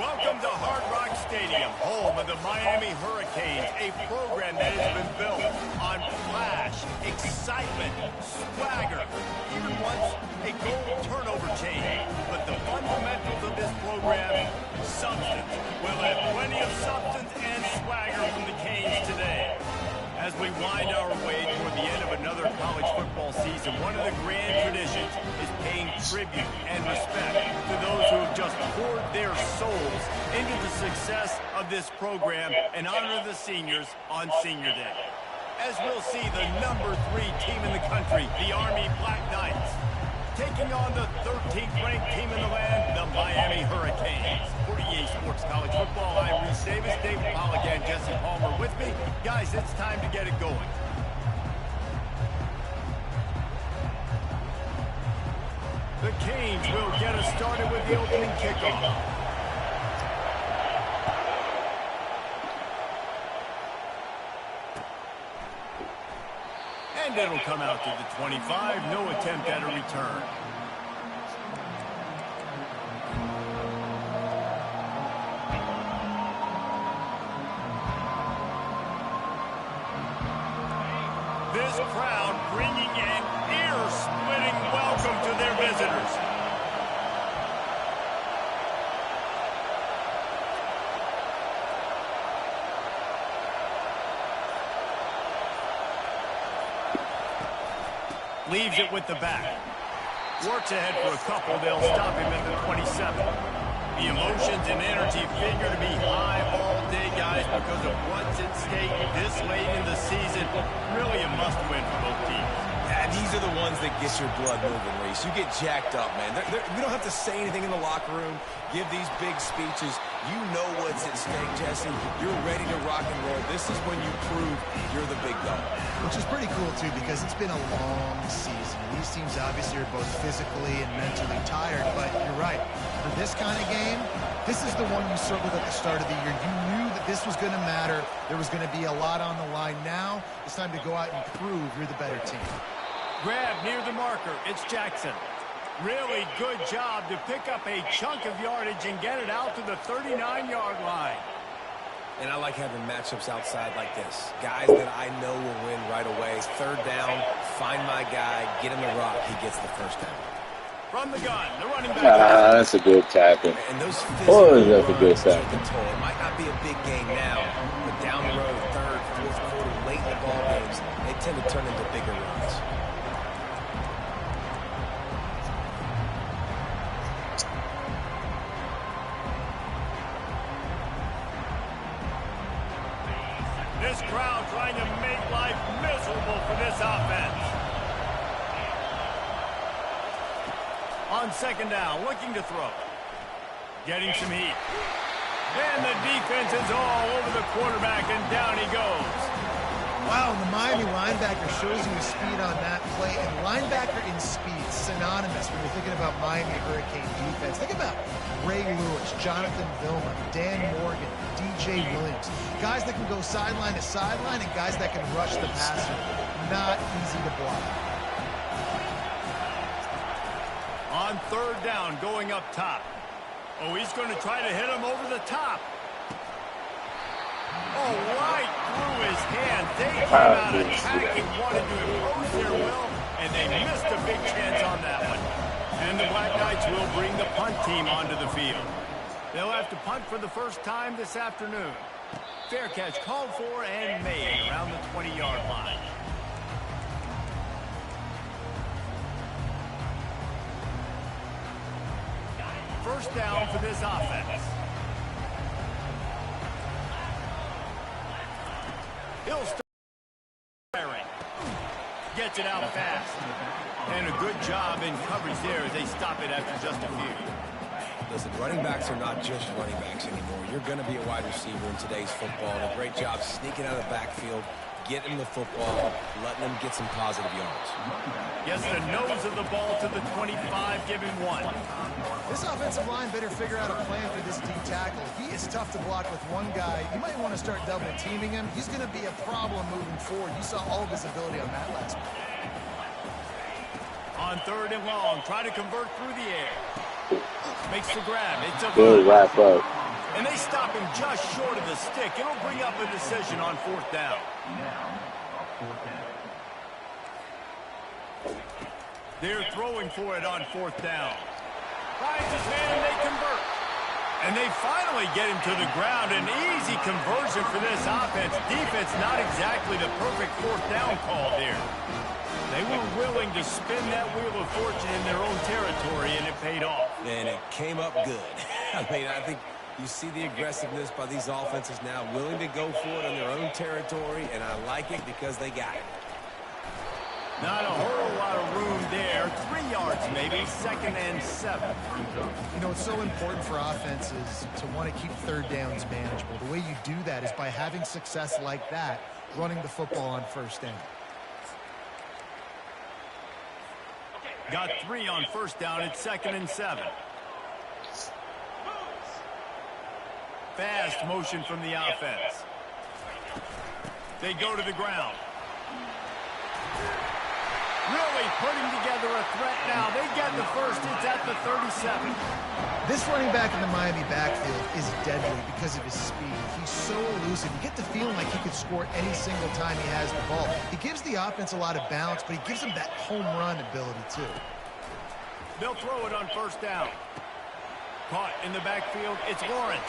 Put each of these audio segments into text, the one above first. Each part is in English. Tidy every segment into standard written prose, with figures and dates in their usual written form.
Welcome to Hard Rock Stadium, home of the Miami Hurricanes, a program that has been built on flash, excitement, swagger, even once a goal turnover chain. But the fundamentals of this program, substance. We'll have plenty of substance and swagger from the Canes today. As we wind our way toward the end of another college football season, one of the grand traditions is paying tribute and respect to those who have just poured their souls into the success of this program and honor the seniors on Senior Day. As we'll see, the number 3 team in the country, the Army Black Knights, taking on the 13th ranked team in the land, the Miami Hurricanes. For EA Sports College Football, I'm Reese Davis, David Pollack, and Jesse Palmer with me. Guys, it's time to get it going. The Canes will get us started with the opening kickoff. And it'll come out to the 25. No attempt at a return. This crowd bringing an ear-splitting welcome to their visitors. Leaves it with the back. Works ahead for a couple. They'll stop him at the 27. The emotions and energy figure to be high all day, guys, because of what's at stake this late in the season. Really a must-win for both teams. Yeah, these are the ones that get your blood moving, Reese. You get jacked up, man. We don't have to say anything in the locker room, give these big speeches. You know what's at stake, Jesse. You're ready to rock and roll. This is when you prove you're the big dog. Which is pretty cool, too, because it's been a long season. These teams obviously are both physically and mentally tired, but you're right. For this kind of game, this is the one you circled at the start of the year. You knew that this was going to matter. There was going to be a lot on the line. Now it's time to go out and prove you're the better team. Grab near the marker. It's Jackson. Really good job to pick up a chunk of yardage and get it out to the 39-yard line. And I like having matchups outside like this. Guys that I know will win right away. Third down, find my guy, get him the rock. He gets the first down. From the gun, the running back. That's a good tackle. And those that's a good tackle. It might not be a big game now, but down the road, third, fourth quarter, late in the ball games, they tend to turn into bigger runs. This crowd trying to make life miserable for this offense. On second down, looking to throw. Getting some heat. And the defense is all over the quarterback, and down he goes. Wow, the Miami linebacker shows you his speed on that play. And linebacker in speed, synonymous when you're thinking about Miami Hurricane defense. Think about Ray Lewis, Jonathan Vilma, Dan Morgan, DJ Williams. Guys that can go sideline to sideline and guys that can rush the passer. Not easy to block. On third down, going up top. Oh, he's going to try to hit him over the top. Oh, right through his hand. They came out attacking, wanted to impose their will, and they missed a big chance on that one. And the Black Knights will bring the punt team onto the field. They'll have to punt for the first time this afternoon. Fair catch called for and made around the 20-yard line. First down for this offense. He'll start firing. Gets it out fast. And a good job in coverage there as they stop it after just a few. Listen, running backs are not just running backs anymore. You're going to be a wide receiver in today's football. And a great job sneaking out of the backfield, getting the football, letting them get some positive yards. Gets the nose of the ball to the 25, giving 1. This offensive line better figure out a plan for this D tackle. He is tough to block with one guy. You might want to start double teaming him. He's going to be a problem moving forward. You saw all of his ability on that last one. On 3rd and long, try to convert through the air. Makes the grab. It's a Good wrap up. And they stop him just short of the stick. It'll bring up a decision on 4th down. They're throwing for it on 4th down. Finds his man and they convert. And they finally get him to the ground. An easy conversion for this offense. Defense not exactly the perfect 4th down call there. They were willing to spin that wheel of fortune in their own territory, and it paid off. And it came up good. I mean, I think you see the aggressiveness by these offenses now, willing to go for it in their own territory, and I like it because they got it. Not a whole lot of room there. 3 yards maybe, 2nd and 7. You know, it's so important for offenses to want to keep 3rd downs manageable. The way you do that is by having success like that, running the football on 1st down. Got 3 on 1st down. It's 2nd and 7. Fast motion from the offense. They go to the ground. Really putting together a threat now. They get the first. It's at the 37. This running back in the Miami backfield is deadly because of his speed. He's so elusive. You get the feeling like he could score any single time he has the ball. He gives the offense a lot of balance, but he gives them that home run ability too. They'll throw it on 1st down. Caught in the backfield. It's Lawrence.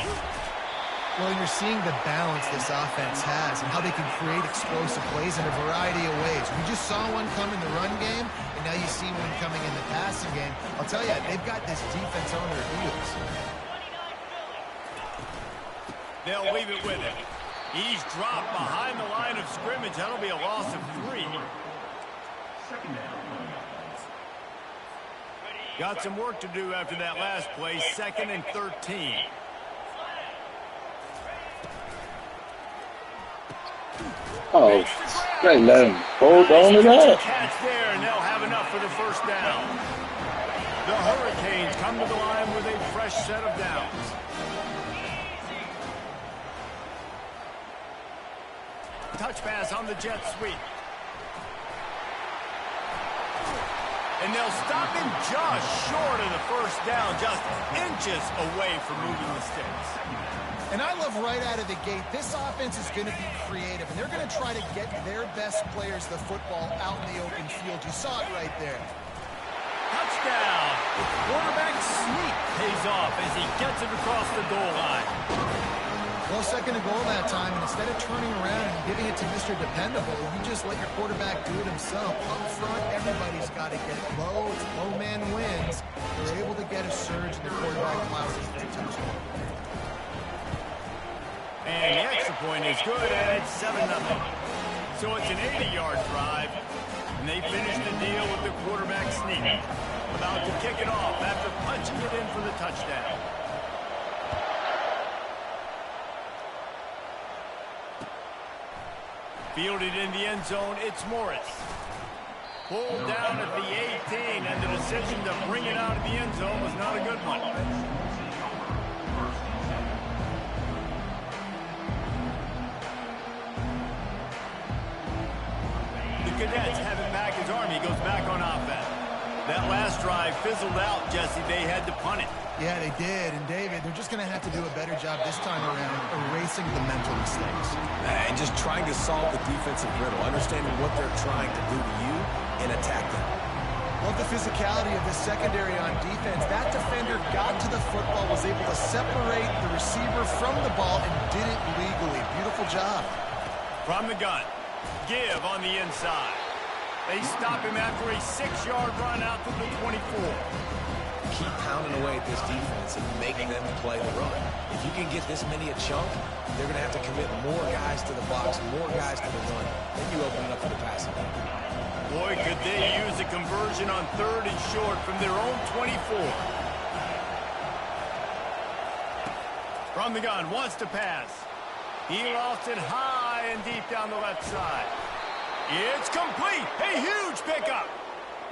Well, you're seeing the balance this offense has and how they can create explosive plays in a variety of ways. We just saw one come in the run game, and now you see one coming in the passing game. I'll tell you, they've got this defense on their heels. They'll leave it with him. He's dropped behind the line of scrimmage. That'll be a loss of 3. Got some work to do after that last play. 2nd and 13. Oh, they let him hold on to that. Catch there, and they'll have enough for the 1st down. The Hurricanes come to the line with a fresh set of downs. Touch pass on the jet sweep. And they'll stop him just short of the 1st down, just inches away from moving the sticks. And I love right out of the gate, this offense is going to be creative, and they're going to try to get their best players the football out in the open field. You saw it right there. Touchdown. Quarterback sneak pays off as he gets it across the goal line. Well, 2nd and goal that time, and instead of turning around and giving it to Mr. Dependable, you just let your quarterback do it himself. Up front, everybody's got to get it low. It's low man wins. They're able to get a surge, and the quarterback allows it for a touchdown. And the extra point is good, and it's 7-0. So it's an 80-yard drive, and they finish the deal with the quarterback sneak. About to kick it off after punching it in for the touchdown. Fielded in the end zone, it's Morris. Pulled down at the 18, and the decision to bring it out of the end zone was not a good one. The Cadets have him back. His Army goes back on offense. That last drive fizzled out, Jesse. They had to punt it. Yeah, they did. And, David, they're just going to have to do a better job this time around erasing the mental mistakes. And just trying to solve the defensive riddle, understanding what they're trying to do to you and attack them. Love the physicality of the secondary on defense. That defender got to the football, was able to separate the receiver from the ball, and did it legally. Beautiful job. From the gun. Give on the inside. They stop him after a 6-yard run out to the 24. Keep pounding away at this defense and making them play the run. If you can get this many a chunk, they're going to have to commit more guys to the box, more guys to the run. Then you open it up for the passing game. Boy, could they use a conversion on 3rd and short from their own 24. From the gun, wants to pass. He lost it high and deep down the left side. It's complete. A huge pickup.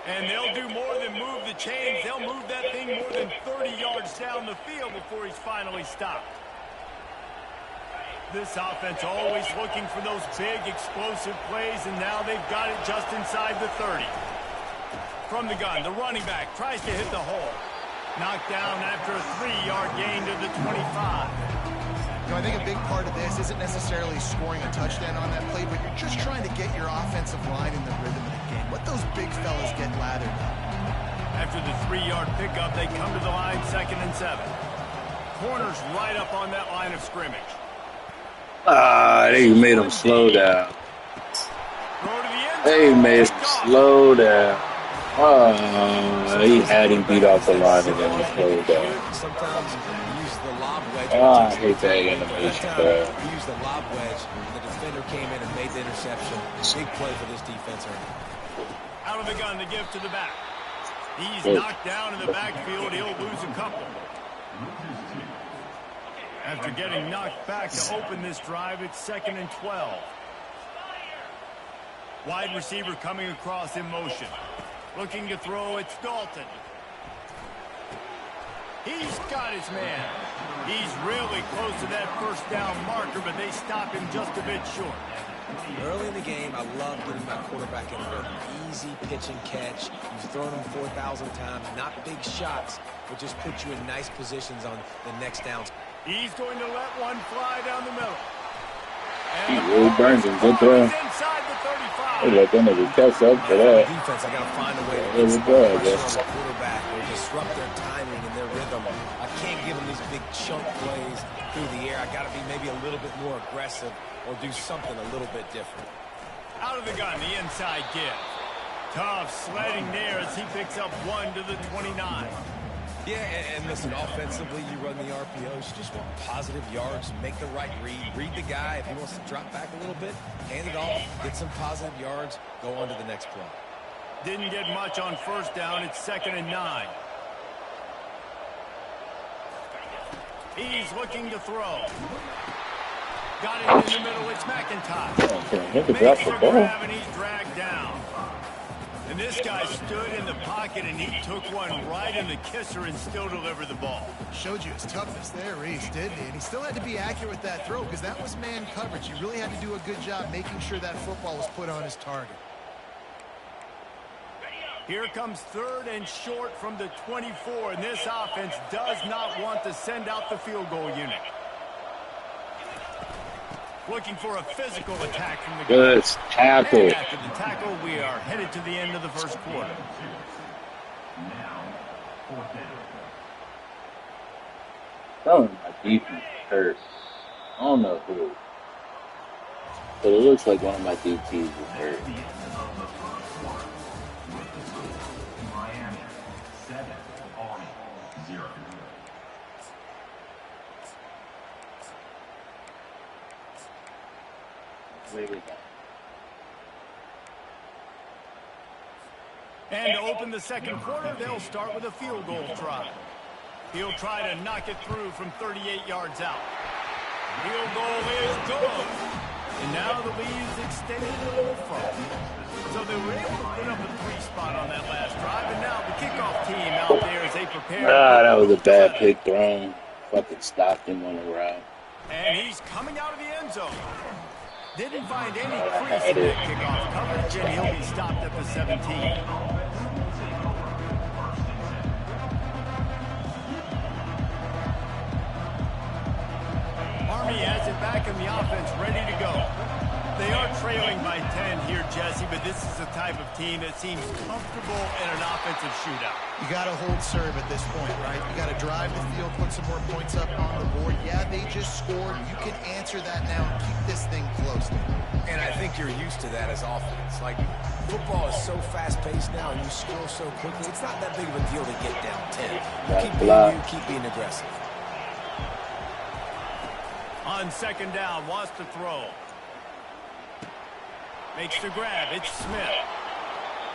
And they'll do more than move the chains. They'll move that thing more than 30 yards down the field before he's finally stopped. This offense always looking for those big, explosive plays, and now they've got it just inside the 30. From the gun, the running back tries to hit the hole. Knocked down after a 3-yard gain to the 25. You know, I think a big part of this isn't necessarily scoring a touchdown on that play, but you're just trying to get your offensive line in the rhythm of the game. Let those big fellas get lathered up. After the 3-yard pickup, they come to the line, 2nd and 7. Corners right up on that line of scrimmage. They made him slow down. They made him slow down. He had him beat off the line and then he slowed down. Sometimes you use the lob wedge. I hate that animation, bro. You used the lob wedge. The defender came in and made the interception. Big play for this defense. Out of the gun to give to the back. He's knocked down in the backfield. He'll lose a couple. After getting knocked back to open this drive, it's 2nd and 12. Wide receiver coming across in motion. Looking to throw, it's Dalton. He's got his man. He's really close to that first down marker, but they stop him just a bit short. Early in the game, I love getting my quarterback in a easy pitch and catch. You've thrown him 4,000 times, not big shots, but just put you in nice positions on the next downs. He's going to let one fly down the middle. He really burns him. Good throw. Inside the 35. They let them nigga catch up for that. Defense, I got to find a way to It was good, I guess. the quarterback or disrupt their timing and their rhythm. I can't give them these big chunk plays through the air. I got to be maybe a little bit more aggressive or do something a little bit different. Out of the gun, the inside give. Tough sledding there as he picks up 1 to the 29. Yeah, and listen, offensively, you run the RPOs. You just want positive yards, make the right read the guy. If he wants to drop back a little bit, hand it off, get some positive yards, go on to the next play. Didn't get much on first down. It's 2nd and 9. He's looking to throw. Got it in the middle. It's McIntosh. He could drop the ball. And he's dragged down. And this guy stood in the pocket, and he took one right in the kisser and still delivered the ball. Showed you his toughness there, Reese, didn't he? And he still had to be accurate with that throw because that was man coverage. He really had to do a good job making sure that football was put on his target. Here comes 3rd and short from the 24, and this offense does not want to send out the field goal unit. Looking for a physical attack from the Good tackle. And after the tackle, we are headed to the end of the first quarter. Some of my defense hurts. I don't know who. But it looks like one of my DTs is hurt. And to open the second quarter, they'll start with a field goal try. He'll try to knock it through from 38 yards out. Field goal is good. And now the lead's extended a little further. So they were able to put up a 3 spot on that last drive, and now the kickoff team out there as they prepare. That was a bad pick thrown. Fucking stopped him on the route. And he's coming out of the end zone. Didn't find any crease in that kickoff coverage, and he'll be stopped at the 17. Army has it back in the offense, ready to go. They are trailing by 10 here, Jesse, but this is the type of team that seems comfortable in an offensive shootout. You got to hold serve at this point, right? You got to drive the field, put some more points up on the board. Yeah, they just scored. You can answer that now and keep this thing close. And I think you're used to that as offense. Like, football is so fast-paced now, and you score so quickly. It's not that big of a deal to get down 10. Keep being aggressive. On second down, wants to throw. Makes the grab. It's Smith.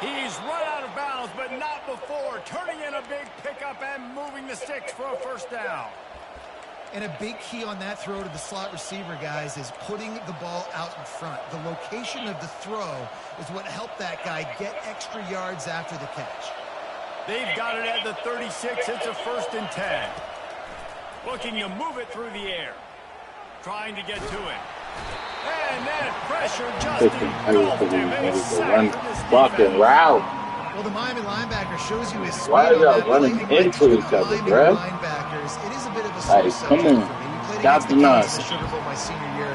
He's run out of bounds, but not before. Turning in a big pickup and moving the sticks for a first down. And a big key on that throw to the slot receiver, guys, is putting the ball out in front. The location of the throw is what helped that guy get extra yards after the catch. They've got it at the 36. It's a 1st and 10. Looking to move it through the air. Trying to get to it. And that pressure just engulfed him. And he's sacked for this fucking route. Well, the Miami linebacker shows you his speed. Why are on y'all that running play. into each other, Miami bro? linebackers, it is a bit of a Hey, slow come subject on. for me. We played Stop against the the Kansas nonsense. Sugar Bowl my senior year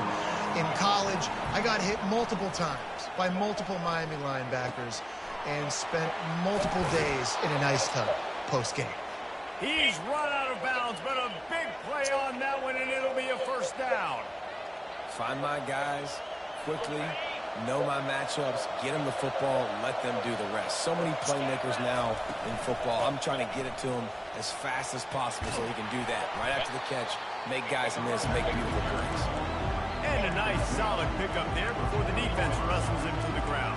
in college. I got hit multiple times by multiple Miami linebackers and spent multiple days in an ice tub post-game. He's run out of bounds, but a big play on that one, and it'll be a 1st down. Find my guys quickly, know my matchups, get them the football, let them do the rest. So many playmakers now in football. I'm trying to get it to him as fast as possible so he can do that. Right after the catch, make guys miss, make beautiful plays. And a nice solid pickup there before the defense wrestles him to the ground.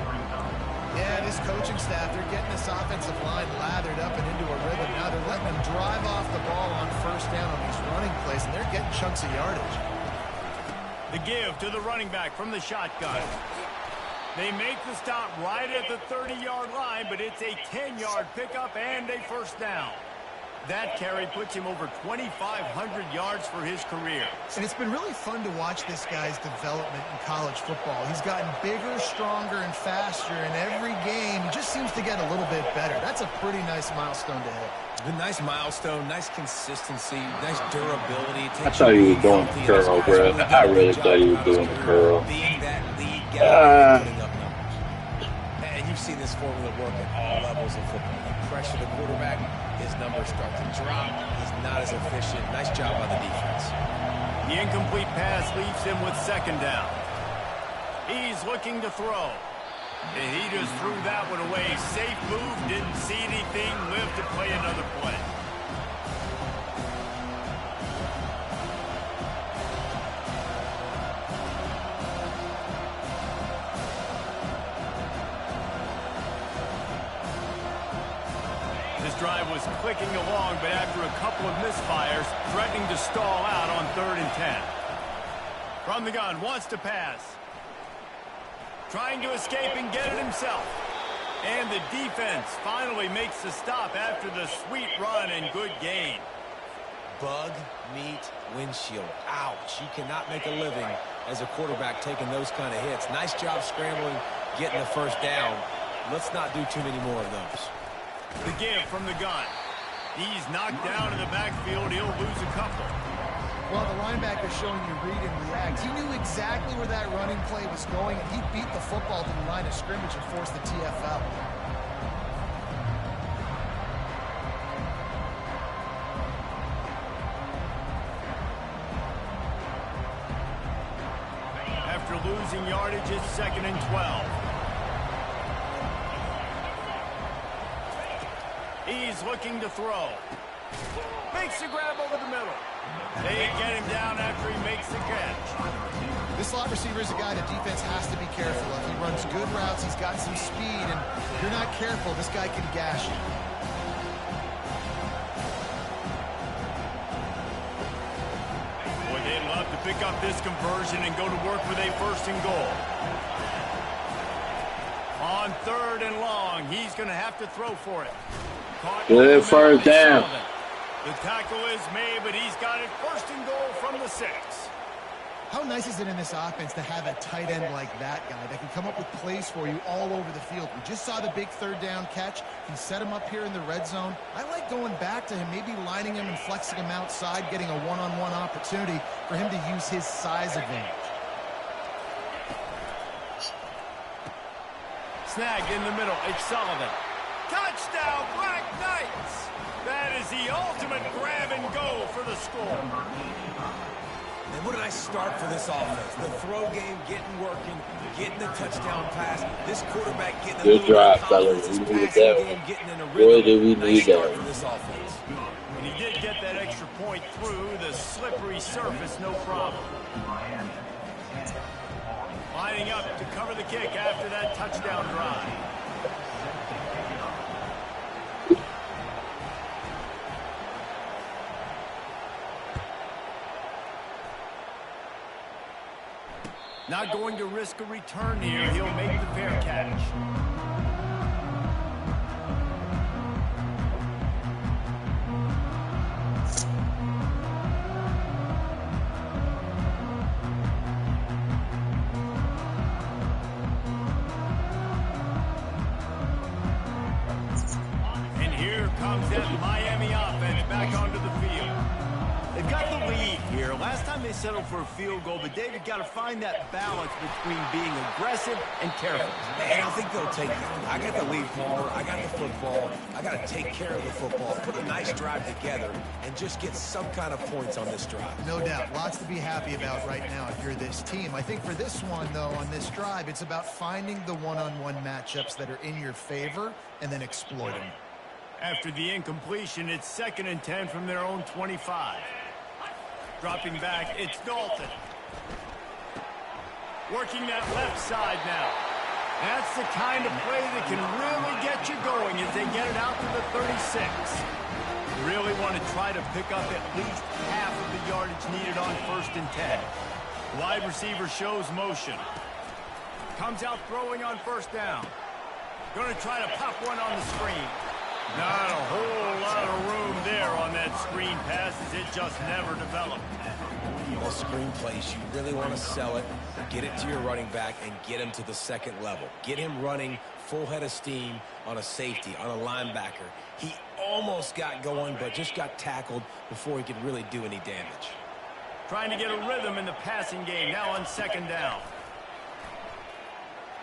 Yeah, this coaching staff, they're getting this offensive line lathered up and into a rhythm. Now they're letting them drive off the ball on 1st down on these running plays, and they're getting chunks of yardage. The give to the running back from the shotgun. They make the stop right at the 30-yard line, but it's a 10-yard pickup and a 1st down. That carry puts him over 2,500 yards for his career. And it's been really fun to watch this guy's development in college football. He's gotten bigger, stronger, and faster in every game. He just seems to get a little bit better. That's a pretty nice milestone to hit. It's been a nice milestone, nice consistency, nice durability. I thought he was doing the curl, bro. I really thought he was doing the curl. Being that lead guy, putting up numbers. And you've seen this formula work at all levels of football. You pressure the quarterback, his numbers start to drop. He's not as efficient. Nice job by the defense. The incomplete pass leaves him with 2nd down. He's looking to throw. And he just threw that one away. Safe move, didn't see anything, lived to play another play. This drive was clicking along, but after a couple of misfires, threatening to stall out on 3rd and 10. From the gun, wants to pass. Trying to escape and get it himself. And the defense finally makes the stop after the sweet run and good gain. Bug, meat, windshield. Ouch. You cannot make a living as a quarterback taking those kind of hits. Nice job scrambling, getting the 1st down. Let's not do too many more of those. The give from the gun. He's knocked down in the backfield. He'll lose a couple. Well, the linebacker's showing you read and react. He knew exactly where that running play was going, and he beat the football to the line of scrimmage and forced the TFL. After losing yardage, it's 2nd and 12. He's looking to throw. Makes the grab over the middle. They get him down after he makes the catch. This slot receiver is a guy the defense has to be careful of. He runs good routes, he's got some speed, and if you're not careful, this guy can gash you. Boy, they'd love to pick up this conversion and go to work with a 1st and goal. On 3rd and long, he's going to have to throw for it. Good 1st down. The tackle is made, but he's got it 1st and goal from the 6. How nice is it in this offense to have a tight end like that guy that can come up with plays for you all over the field? We just saw the big 3rd down catch. He set him up here in the red zone. I like going back to him, maybe lining him and flexing him outside, getting a one-on-one opportunity for him to use his size advantage. Snagged in the middle. It's Sullivan. Touchdown, Black Knights! That is the ultimate grab and go for the score. And what did I start for this offense? The throw game getting working, getting the touchdown pass. This quarterback getting a Good drive, confidence. fellas. This We needed passing that game one. getting in a Boy, rhythm. did we Nice need start that. for this offense. And he did get that extra point through the slippery surface, no problem. Lining up to cover the kick after that touchdown drive. Not going to risk a return here. He'll make the fair catch. And here comes that Miami offense back onto the field. They've got the lead here. Last time they settled for a field goal, but David got to find that balance between being aggressive and careful. Man, I think they'll take it. I got the lead forward. I got the football. I got to take care of the football, put a nice drive together, and just get some kind of points on this drive. No doubt. Lots to be happy about right now if you're this team. I think for this one, though, on this drive, it's about finding the one-on-one matchups that are in your favor and then exploiting them. After the incompletion, it's 2nd and 10 from their own 25. Dropping back, it's Dalton. Working that left side now. That's the kind of play that can really get you going as they get it out to the 36. Really want to try to pick up at least half of the yardage needed on 1st and 10. Wide receiver shows motion. Comes out throwing on 1st down. Going to try to pop one on the screen. Not a whole lot of room there on that screen pass as it just never developed. Those screen plays, you really want to sell it, get it to your running back, and get him to the 2nd level. Get him running full head of steam on a safety, on a linebacker. He almost got going, but just got tackled before he could really do any damage. Trying to get a rhythm in the passing game, now on 2nd down.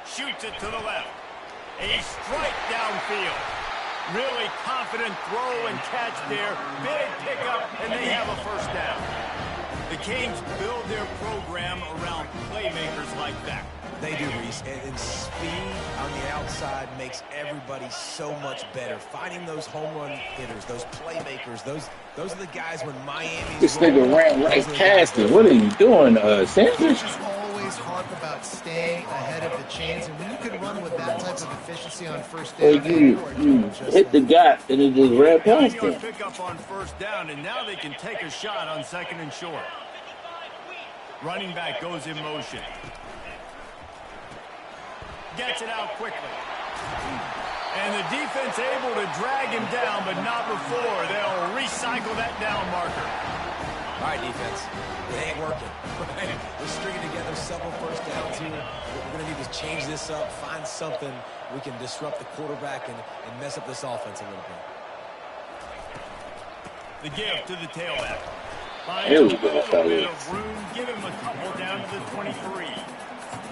Shoots it to the left. A strike downfield. Really confident throw and catch there. Big pickup, and they have a 1st down. The Canes build their program around playmakers like that. They do, Reese. And speed on the outside makes everybody so much better. Finding those home run hitters, those playmakers, those are the guys when Miami's... This nigga ran right past it. What are you doing, Sanders? Always harp about staying ahead of the chains, and when you can run with that type of efficiency on 1st down, you hit the gap and it just ran past it. Pick up on 1st down, and now they can take a shot on 2nd and short. Running back goes in motion. Gets it out quickly. And the defense able to drag him down, but not before. They'll recycle that down marker. All right, defense. It ain't working. We're stringing together several 1st downs here. We're going to need to change this up, find something we can disrupt the quarterback and mess up this offense a little The bit. give to the tailback. Here we go, bit fellas. of room. Give him a couple down to the 23.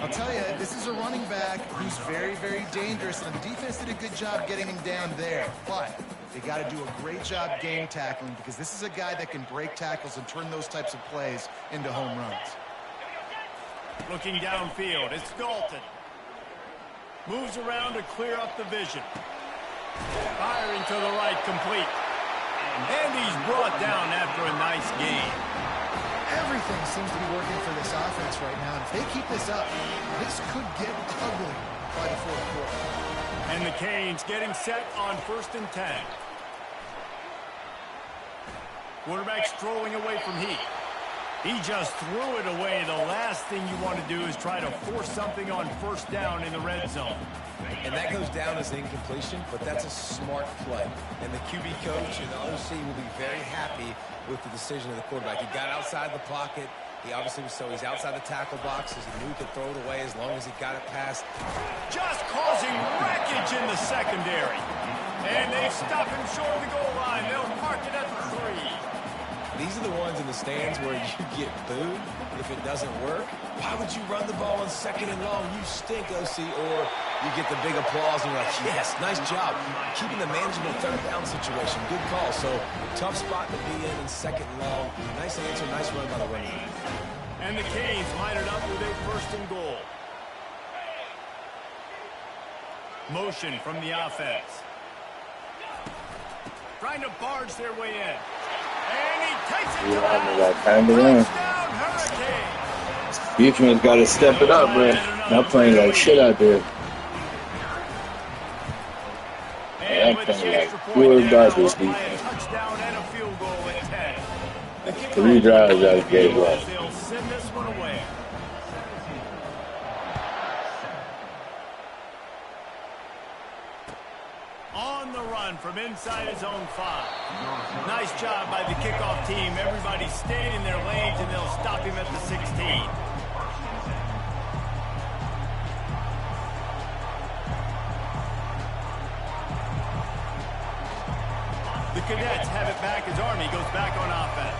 I'll tell you, this is a running back who's very, very dangerous, and the defense did a good job getting him down there. But they got to do a great job game tackling because this is a guy that can break tackles and turn those types of plays into home runs. Looking downfield, it's Dalton. Moves around to clear up the vision. Firing to the right, complete. And he's brought down after a nice game. Everything seems to be working for this offense right now. And if they keep this up, this could get ugly by the 4th quarter. And the Canes getting set on 1st and 10. Quarterback strolling away from Heat. He just threw it away. The last thing you want to do is try to force something on 1st down in the red zone. And that goes down as incompletion, but that's a smart play. And the QB coach and the OC will be very happy with the decision of the quarterback. He got outside the pocket. He obviously was he's outside the tackle boxes. He knew he could throw it away as long as he got it past. Just causing wreckage in the secondary. And they stop him short of the goal line. They'll mark it at the 3. These are the ones in the stands where you get booed if it doesn't work. Why would you run the ball on 2nd and long? You stink, OC. Or you get the big applause and you're like, yes, nice job. Keeping the manageable 3rd down situation. Good call. So tough spot to be in 2nd and long. Nice answer, nice run by the running back. And the Canes line it up with a 1st and goal. Motion from the offense. Trying to barge their way in. And he takes it to the house. Touchdown, Hurricanes. Defense got to step it up, man. Not playing like shit out there. And I'm playing like pure garbage defense. Touchdown and a field goal at 10. 3 drives out of game left. They'll send this one away. on the run from inside his own 5. Nice job by the kickoff team. Everybody stayed in their lanes, and they'll stop him at the 16. The Cadets have it back as Army goes back on offense.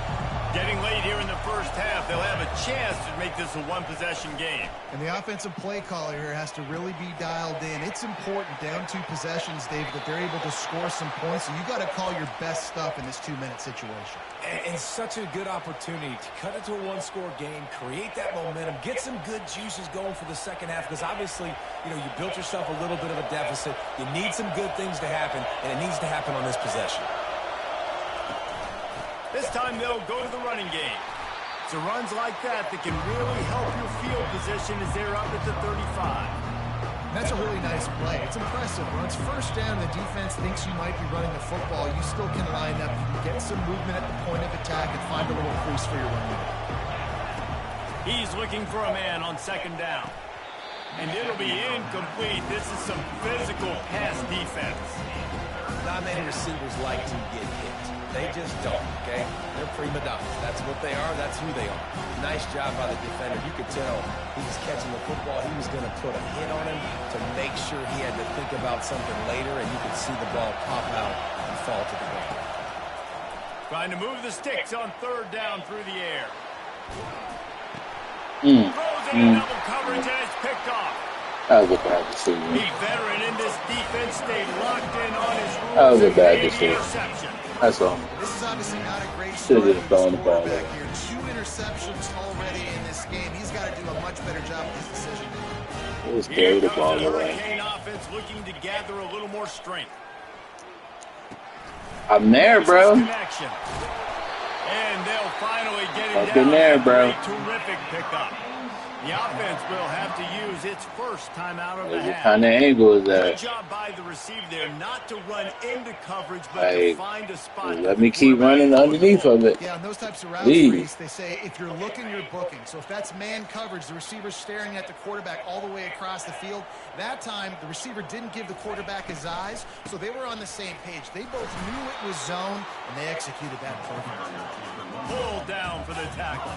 Getting late here in the first half, they'll have a chance to make this a one-possession game. And the offensive play caller here has to really be dialed in. It's important down 2 possessions, David, that they're able to score some points. So you got to call your best stuff in this 2-minute situation. And such a good opportunity to cut it to a one-score game, create that momentum, get some good juices going for the second half. Because obviously, you know, you built yourself a little bit of a deficit. You need some good things to happen, and it needs to happen on this possession. This time they'll go to the running game. It's runs like that can really help your field position as they're up at the 35. That's a really nice play. It's impressive. When it's first down, the defense thinks you might be running the football. You still can line up. You can get some movement at the point of attack and find a little crease for your running back. He's looking for a man on second down. And it'll be incomplete. This is some physical pass defense. Not many receivers like to get hit. They just don't, okay? They're prima donnas. That's what they are. That's who they are. Nice job by the defender. You could tell he was catching the football. He was going to put a hit on him to make sure he had to think about something later, and you could see the ball pop out and fall to the ground. Trying to move the sticks on third down through the air. Throws in double coverage, and it's picked off. That was a bad decision. The veteran in this defense stayed locked in on his rules. That was a bad and decision. interception. That's all. This is obviously not a great Should start have for thrown this the ball quarterback there. here. 2 interceptions already in this game. He's got to do a much better job with his decision. It was Here carry the comes ball the away. Hurricane offense looking to gather a little more strength. I'm there, bro. Connection. And they'll finally get it Up down. in there, bro. A terrific pickup. The offense will have to use its first timeout of the What half. kind of angle is Good that? job by the receiver there not to run into coverage, but Hey, to find a spot. let me keep running underneath of it. Yeah, on those types of routes, Please. Reese, they say if you're looking, you're booking. So if that's man coverage, the receiver's staring at the quarterback all the way across the field. That time, the receiver didn't give the quarterback his eyes, so they were on the same page. They both knew it was zone, and they executed that perfectly. Pulled down for the tackle.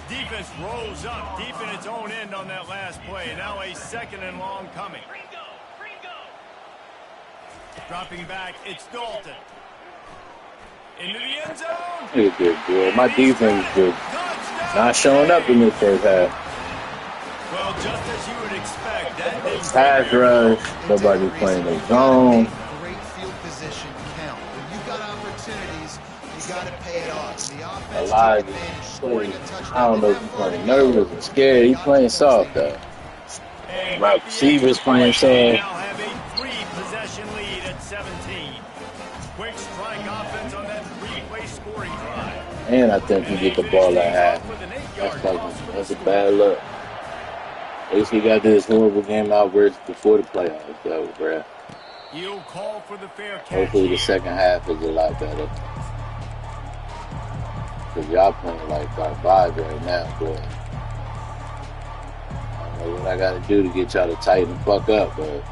Defense rolls up deep in its own end on that last play. Now a second and long coming. Dropping back, it's Dalton. Into the end zone. Look at this, boy. My defense is not showing up in this first half. Well, just as you would expect, that didn't Pass rush. Nobody playing the zone. Great field position count. When you've got opportunities, you got to pay it off. The offense Elijah, took advantage, scoring a touchdown. I don't know if he's playing nervous or scared. He's playing soft, though. My receiver's playing soft. Now have a 3-possession lead at 17. Quick strike offense on that 3-play scoring drive. And I think he get the ball at half. That's a bad look. At least he got this horrible game out before the playoffs, though, bruh. You'll call for the fair catch. Hopefully the second half is a lot better. Because y'all playing like garbage right now, boy. I don't know what I got to do to get y'all to tighten the fuck up, but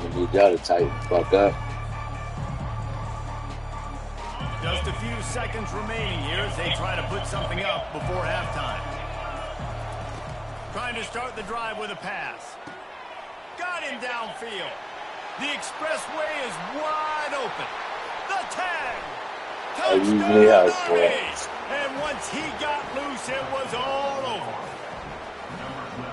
I need y'all to tighten the fuck up. Just a few seconds remaining here as they try to put something up before halftime. Trying to start the drive with a pass. Got him downfield. The expressway is wide open. The tag. I usually have for it. And once he got loose, it was all over.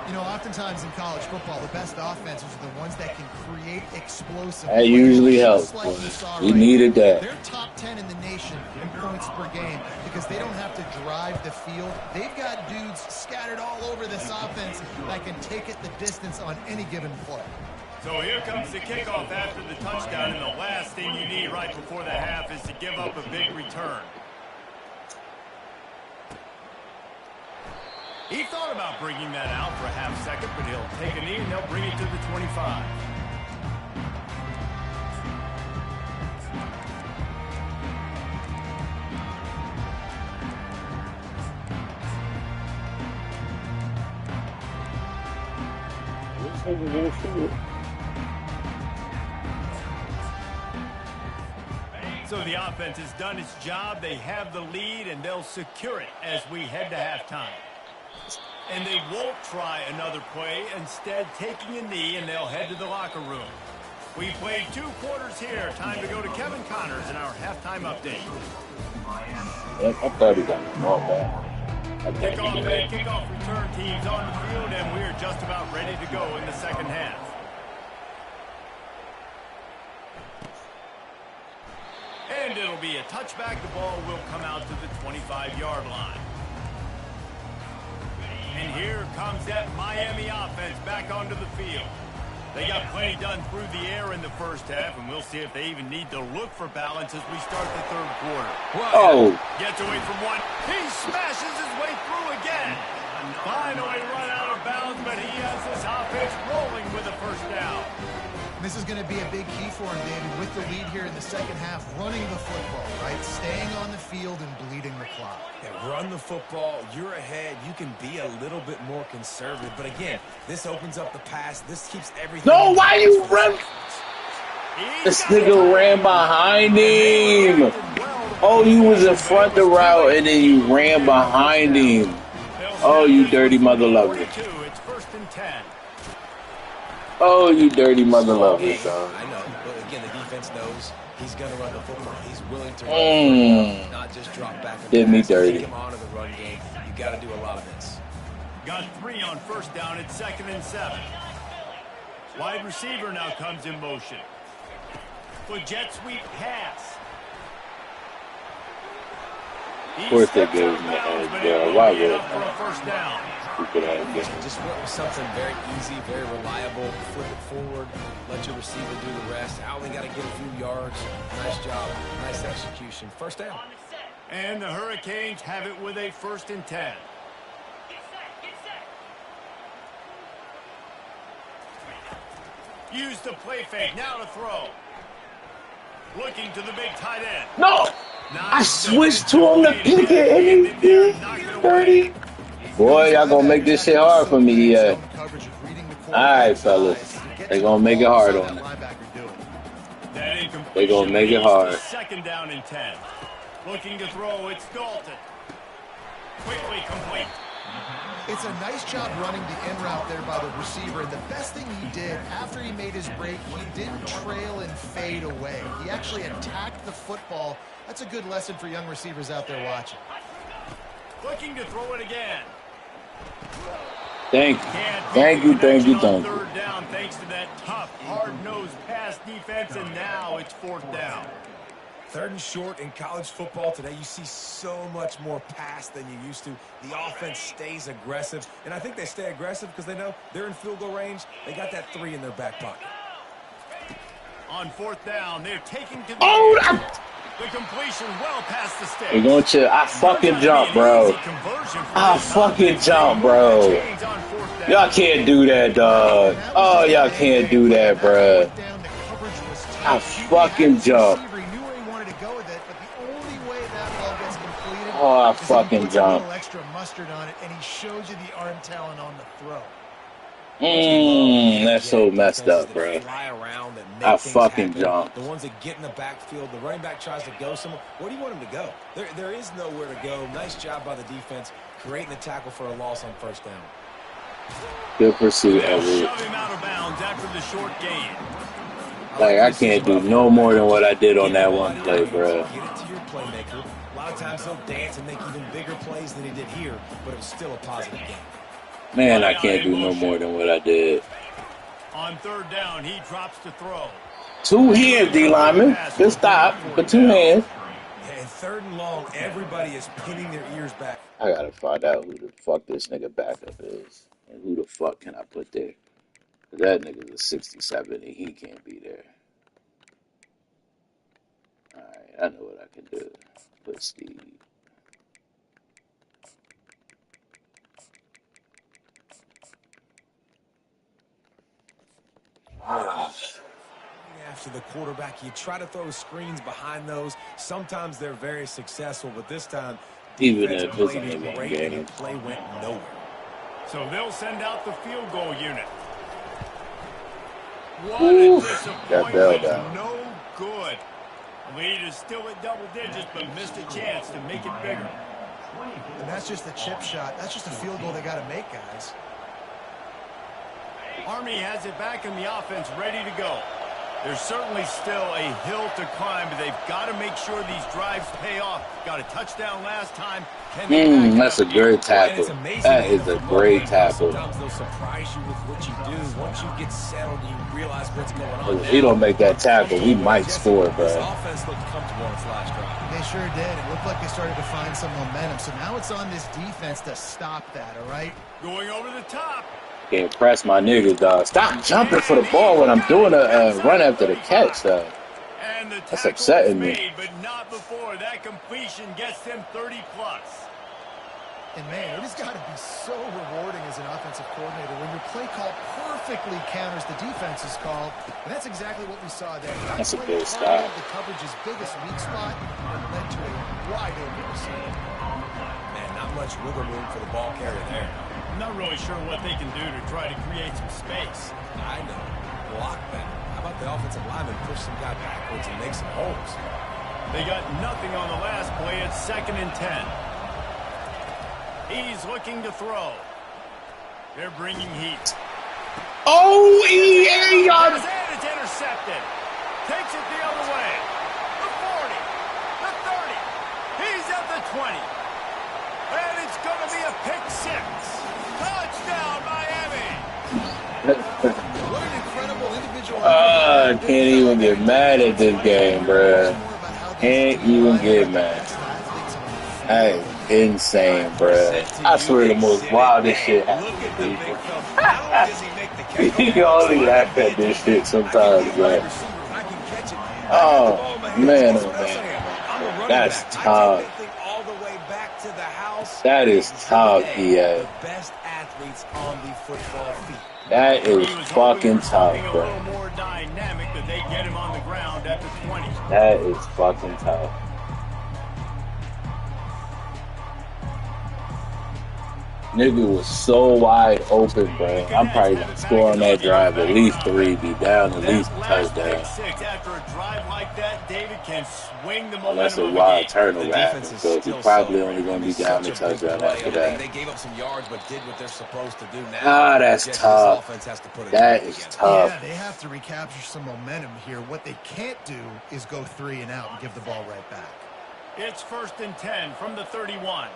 You know, oftentimes in college football, the best offenses are the ones that can create explosive That plays, usually just helps, like boy. you saw We right needed here. that. They're top 10 in the nation in points per game because they don't have to drive the field. They've got dudes scattered all over this offense that can take it the distance on any given play. So here comes the kickoff after the touchdown, and the last thing you need right before the half is to give up a big return. He thought about bringing that out for a half second, but he'll take a knee and they'll bring it to the 25. So the offense has done its job. They have the lead, and they'll secure it as we head to halftime. And they won't try another play, instead taking a knee, and they'll head to the locker room. We played 2 quarters here. Time to go to Kevin Connors in our halftime update. I thought he got the ball back. Kickoff and kickoff return teams on the field, and we're just about ready to go in the second half. And it'll be a touchback. The ball will come out to the 25-yard line. And here comes that Miami offense back onto the field. They got plenty done through the air in the first half, and we'll see if they even need to look for balance as we start the third quarter. Oh. Gets away from one. He smashes his way through again. Finally run out of bounds, but he has this offense rolling with a first down. This is going to be a big key for him, David, with the lead here in the second half, running the football, right? Staying on the field and bleeding the clock. Yeah, run the football. You're ahead. You can be a little bit more conservative. But again, this opens up the pass. This keeps everything. No, why you run? This nigga ran behind him. Oh, you was in front of the route, and then you ran behind him. Oh, you dirty mother lover. It's first and 10. Oh, you dirty mother lover, son. I know, but again, the defense knows he's going to run the football. He's willing to run the football, not just drop back and Did me pass. dirty. Take him on to the run game. You got to do a lot of this. Got 3 on first down. It's 2nd and 7. Wide receiver now comes in motion. The jet sweep pass. Of course they gave him the edge, bro. Why would Just went with something very easy, very reliable. Flip it forward, let your receiver do the rest. I only got to get a few yards. Nice job, nice execution. First down. And the Hurricanes have it with a 1st and 10. Use the play fake, now to throw. Looking to the big tight end. No! I switched to him to pick it, and he did 30. Boy, y'all gonna make this shit hard for me, yeah. Alright, fellas. They gonna make it hard on it. They gonna make it hard. 2nd down and 10. Looking to throw, it's Dalton. Quickly complete. It's a nice job running the in route there by the receiver. And the best thing he did after he made his break, he didn't trail and fade away. He actually attacked the football. That's a good lesson for young receivers out there watching. Looking to throw it again. Thank you. Thank you. Third down thanks to that tough, hard-nosed pass defense, and now it's 4th down. 3rd and short in college football today. You see so much more pass than you used to. The offense stays aggressive, and I think they stay aggressive because they know they're in field goal range. They got that 3 in their back pocket. On 4th down, they're taking to the the completion well past the sticks. We're going to I fucking jump, bro. I fucking jump, bro. Y'all can't do that, dog. Oh, y'all can't do that, bro. I fucking jump. Oh, I fucking jump. Extra mustard on it, and he shows you the arm talent on the throw. That's so messed up, bro. I fucking jump. The ones that get in the backfield, the running back tries to go somewhere. Where do you want him to go? There is nowhere to go. Nice job by the defense, creating the tackle for a loss on 1st down. Good pursuit, Edward. Shove him out of bounds after the short gain. Like, I can't do no more than what I did on that one play, bro. Get it to your playmaker. A lot of times he'll dance and make even bigger plays than he did here, but it was still a positive game. Man, I can't do no more than what I did. On 3rd down, he drops to throw. 2 hands, D lineman. Good stop, but 2 hands. And 3rd and long, everybody is pinning their ears back. I gotta find out who the fuck this nigga backup is. And who the fuck can I put there? Cause that nigga's a 67 and he can't be there. Alright, I know what I can do. Put Steve. After the quarterback, you try to throw screens behind those. Sometimes they're very successful, but this time, even if it's an even game, play went nowhere. So they'll send out the field goal unit. What a disappointment! No good. Lead is still at double digits, but missed a chance to make it bigger. And that's just a chip shot. That's just a field goal they got to make, guys. Army has it back in the offense, ready to go. There's certainly still a hill to climb, but they've got to make sure these drives pay off. Got a touchdown last time. That's a great tackle. That is a great tackle. Sometimes they'll surprise you with what you do. Once you get settled and you realize what's going on. If he don't make that tackle, we might score, bro. This offense looked comfortable on its last drive. They sure did. It looked like they started to find some momentum. So now it's on this defense to stop that, all right? Going over the top. Can't press my niggas, dog. Stop jumping for the ball when I'm doing a run after the catch, dog. And the That's upsetting me. made, but not before that completion gets them 30+. And man, it has got to be so rewarding as an offensive coordinator when your play call perfectly counters the defense's call. And that's exactly what we saw there. That's a good stop. The coverage's biggest weak spot and led to a wide open receiver. Man, not much wiggle room for the ball carrier there. I'm not really sure what they can do to try to create some space. I know. Block better. How about the offensive lineman push some guy backwards and make some holes? They got nothing on the last play. It's 2nd and 10. He's looking to throw. They're bringing heat. Oh, And it's intercepted. Takes it the other way. The 40. The 30. He's at the 20. And it's going to be a pick 6. Touchdown, Miami. What an incredible individual. I can't even get mad at this game, bro. Can't even get mad. That is insane, bro. I swear the most wildest shit happens. You can only laugh at this shit sometimes, bro. Oh, man, oh, man. That's tough. That is tough, yeah. Best athletes on the football field. That is fucking tough, bro. A little more dynamic, but they get him on the ground at the 20. That is fucking tough. Nigga was so wide open, bro. I'm probably gonna score on that drive at least 3, be down at least a touchdown. After a drive like that, David can swing the Unless a momentum wild of turnover happens, so he's probably only gonna be down a touchdown after that. They gave up some yards, but did what they're supposed to do now. Ah, that's tough. That is tough. Yeah, they have to recapture some momentum here. What they can't do is go 3 and out and give the ball right back. It's 1st and 10 from the 31.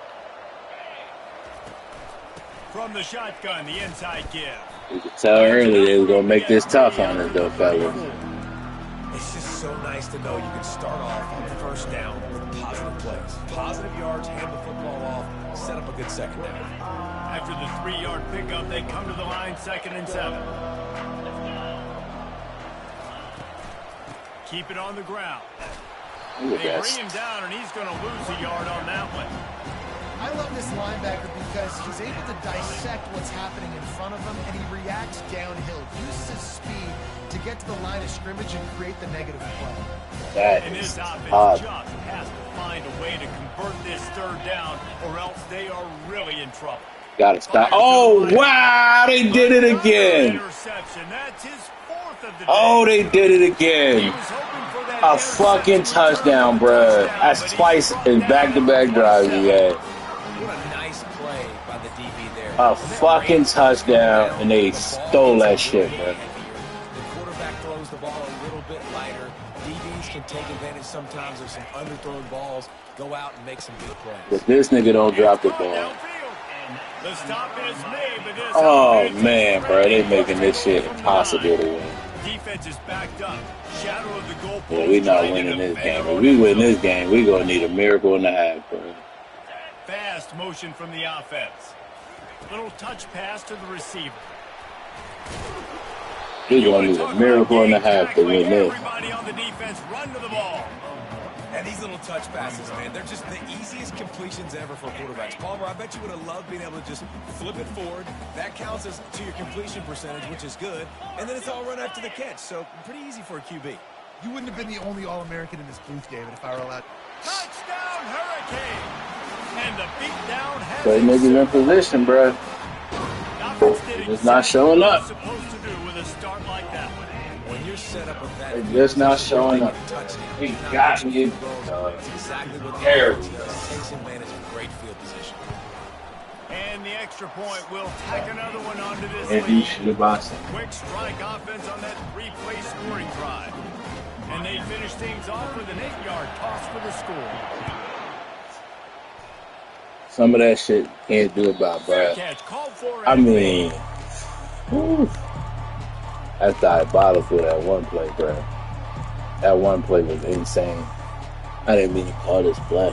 From the shotgun, the inside give. You could tell early they were going to make this tough on us, though, fellas. It's just so nice to know you can start off on the first down with positive plays. Positive yards, hand the football off, set up a good second down. After the 3-yard pickup, they come to the line 2nd and 7. Keep it on the ground. They bring him down, and he's going to lose a yard on that one. I love this linebacker because he's able to dissect what's happening in front of him, and he reacts downhill, uses his speed to get to the line of scrimmage and create the negative play. That and is this offense tough. just has to find a way to convert this 3rd down, or else they are really in trouble. Gotta stop. Oh, wow, they did it again. Interception. That's his 4th of the day. Oh, they did it again. A fucking touchdown, bruh. That's twice in back-to-back drives he had. What a nice play by the DB there. A fucking touchdown, and they stole that shit, bruh. The quarterback throws the ball a little bit lighter. DBs can take advantage sometimes of some underthrown balls, go out and make some big plays. But this nigga don't drop the ball. The stop is made, but this Oh, man, bro. They making this shit impossible to win. Defense is backed up. Shadow of the goal post. Yeah, we not winning this game. If we win this game, we gonna need a miracle and a half, bro. Fast motion from the offense. Little touch pass to the receiver. We gonna need a miracle and a half to win this. Everybody on the defense run to the ball. And these little touch passes, man, they're just the easiest completions ever for quarterbacks. Palmer, I bet you would have loved being able to just flip it forward. That counts as to your completion percentage, which is good. And then it's all run after the catch, so pretty easy for a QB. You wouldn't have been the only All-American in this booth, David, if I were allowed. Touchdown, Hurricane! And the beatdown has Play niggas in position, bro. It's Just not showing up. supposed to do with a start like that one. When you're set up with that, They're just not showing up. Touchdown. He got me. That's exactly what Terrible. takes advantage of great field position. And the extra point will tack another one onto this And you lead. should have boxed him. Quick strike offense on that three-play scoring drive. And they finish things off with an 8-yard toss for the score. Some of that shit can't do about, bro. Catch called for. I mean, whew, that's diabolical, that one play, bro. That one play was insane. I didn't mean to call this play.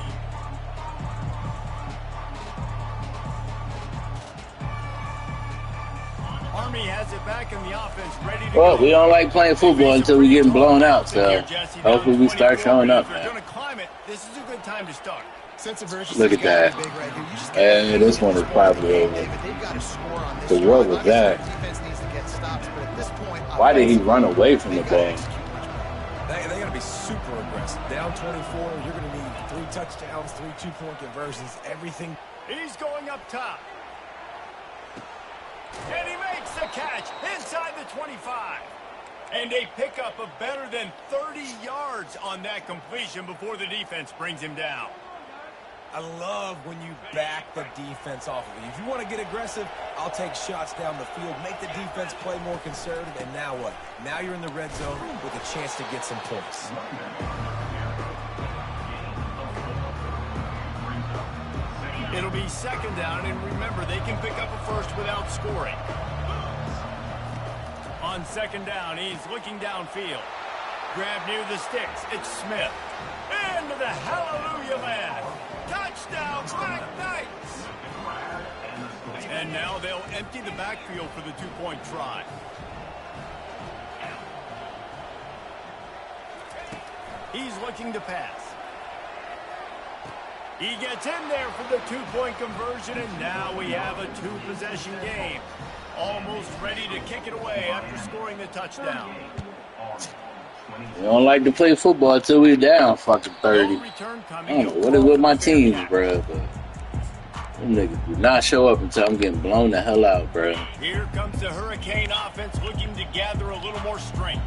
Army has it back in the offense, ready to Well, go. we don't like playing football until we getting blown out, so hopefully we start showing up, If you're man. going to climb it, this is a good time to start. Sense of urgency Look at gotta that. be big right here. You just gotta And this one is probably over. David, they've got to score on this So drive. what was Obviously, that? the defense needs to get stops, but at this point, Why did he run away from the they've gotta ball? execute much better. They got to be super aggressive. Down 24, you're going to need 3 touchdowns, 3 two-point conversions, everything. He's going up top. And he makes the catch inside the 25. And a pickup of better than 30 yards on that completion before the defense brings him down. I love when you back the defense off of you. If you want to get aggressive, I'll take shots down the field, make the defense play more conservative, and now what? Now you're in the red zone with a chance to get some points. It'll be second down, and remember, they can pick up a first without scoring. On second down, he's looking downfield. Grab near the sticks. It's Smith. Into the hallelujah land. Touchdown, Black Knights. And now they'll empty the backfield for the two-point try. He's looking to pass. He gets in there for the two-point conversion, and now we have a two-possession game. Almost ready to kick it away after scoring the touchdown. We don't like to play football until we're down fucking 30. No return I coming. don't know what is with my teams, bro, but them niggas do not show up until I'm getting blown the hell out, bro. Here comes the Hurricane offense looking to gather a little more strength.